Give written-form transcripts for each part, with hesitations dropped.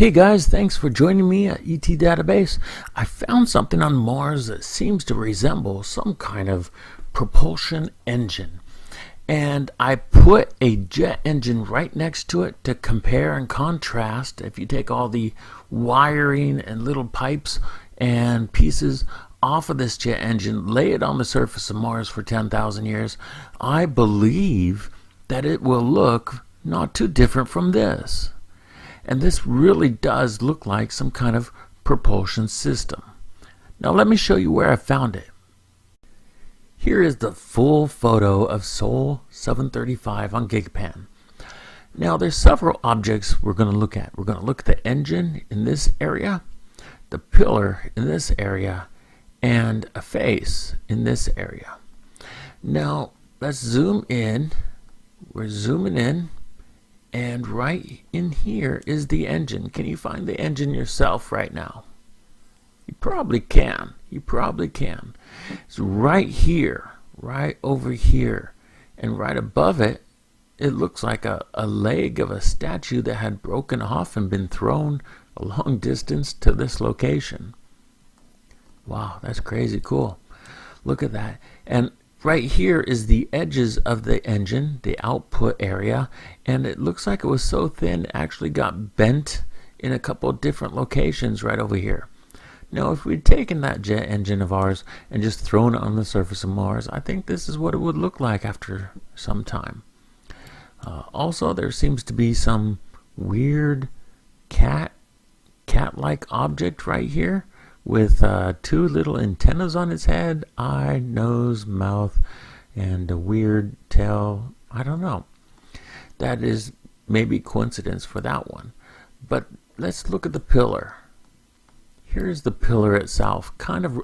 Hey guys, thanks for joining me at ET Database. I found something on Mars that seems to resemble some kind of propulsion engine. And I put a jet engine right next to it to compare and contrast. If you take all the wiring and little pipes and pieces off of this jet engine, lay it on the surface of Mars for 10,000 years, I believe that it will look not too different from this. And this really does look like some kind of propulsion system. Now let me show you where I found it. Here is the full photo of Sol 735 on GigaPan. Now there's several objects we're going to look at. We're going to look at the engine in this area, the pillar in this area, and a face in this area. Now let's zoom in. We're zooming in. And right in here is the engine. Can you find the engine yourself right now? You probably can. You probably can. It's right here, right over here. And right above it, it looks like a leg of a statue that had broken off and been thrown a long distance to this location. Wow, that's crazy cool. Look at that. And right here is the edges of the engine, the output area, and it looks like it was so thin it actually got bent in a couple of different locations right over here. Now if we'd taken that jet engine of ours and just thrown it on the surface of Mars, I think this is what it would look like after some time. Also, there seems to be some weird cat-like object right here with two little antennas on its head, eye, nose, mouth, and a weird tail. I don't know. That is maybe coincidence for that one. But let's look at the pillar. Here's the pillar itself. Kind of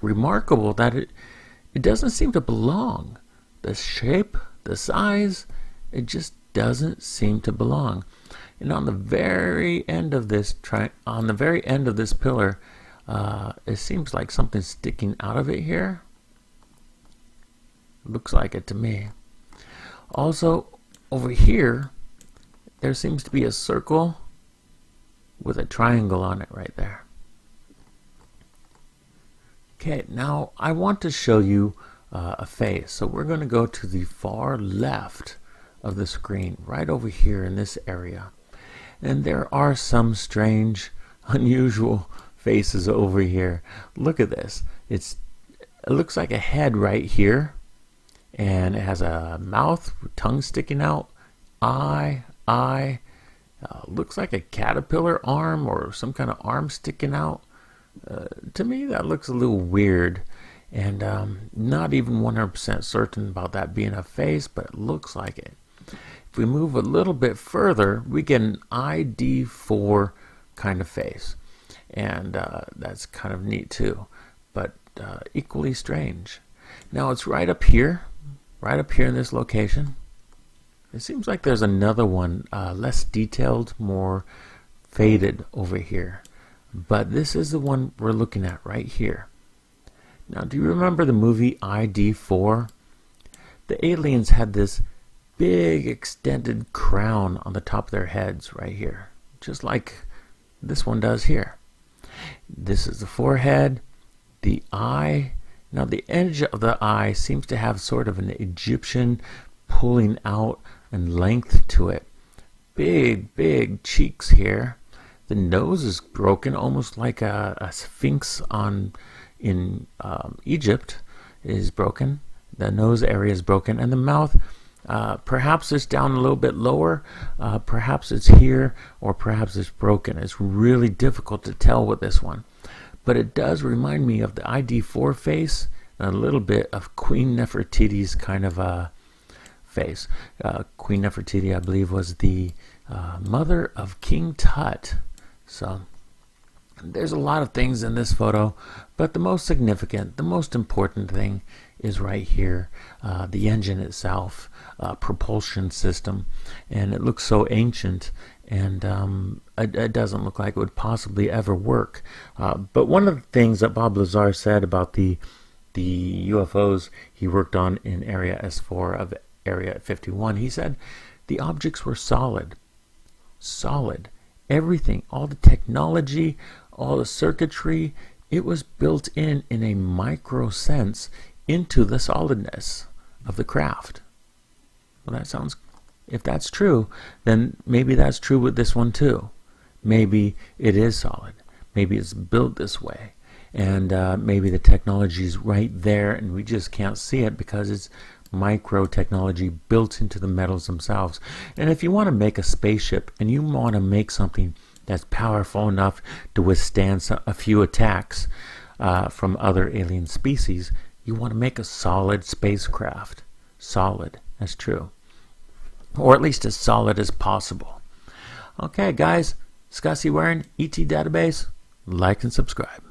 remarkable that it doesn't seem to belong. The shape, the size, it just doesn't seem to belong. And on the very end of this pillar, it seems like something's sticking out of it here. Looks like it to me. Also, over here, there seems to be a circle with a triangle on it right there. Okay, now I want to show you a face. So we're going to go to the far left of the screen, right over here in this area. And there are some strange, unusual faces over here. Look at this. It looks like a head right here, and it has a mouth with tongue sticking out, eye, looks like a caterpillar arm or some kind of arm sticking out. To me that looks a little weird, and not even 100% certain about that being a face, but it looks like it. If we move a little bit further, we get an ID4 kind of face. And that's kind of neat too, but equally strange. Now it's right up here in this location. It seems like there's another one, less detailed, more faded over here. But this is the one we're looking at right here. Now, do you remember the movie ID4? The aliens had this big extended crown on the top of their heads right here, just like this one does here. This is the forehead, the eye. Now the edge of the eye seems to have sort of an Egyptian pulling out and length to it. Big cheeks here. The nose is broken, almost like a sphinx in Egypt is broken. The nose area is broken, and the mouth, perhaps it's down a little bit lower, perhaps it's here, or perhaps it's broken. It's really difficult to tell with this one. But it does remind me of the ID4 face and a little bit of Queen Nefertiti's kind of face. Queen Nefertiti, I believe, was the mother of King Tut. So there's a lot of things in this photo, but the most significant, the most important thing is right here, the engine itself, propulsion system, and it looks so ancient, and it doesn't look like it would possibly ever work. But one of the things that Bob Lazar said about the UFOs he worked on in Area S4 of Area 51, he said the objects were solid, everything, all the technology, all the circuitry, it was built in a micro sense into the solidness of the craft. Well, that sounds, if that's true, then maybe that's true with this one too. Maybe it is solid. Maybe it's built this way. And maybe the technology is right there and we just can't see it because it's micro technology built into the metals themselves. And if you want to make a spaceship and you want to make something that's powerful enough to withstand a few attacks from other alien species, you want to make a solid spacecraft. Solid, that's true. Or at least as solid as possible. Okay, guys, Scuzzy Warren, ET Database, like and subscribe.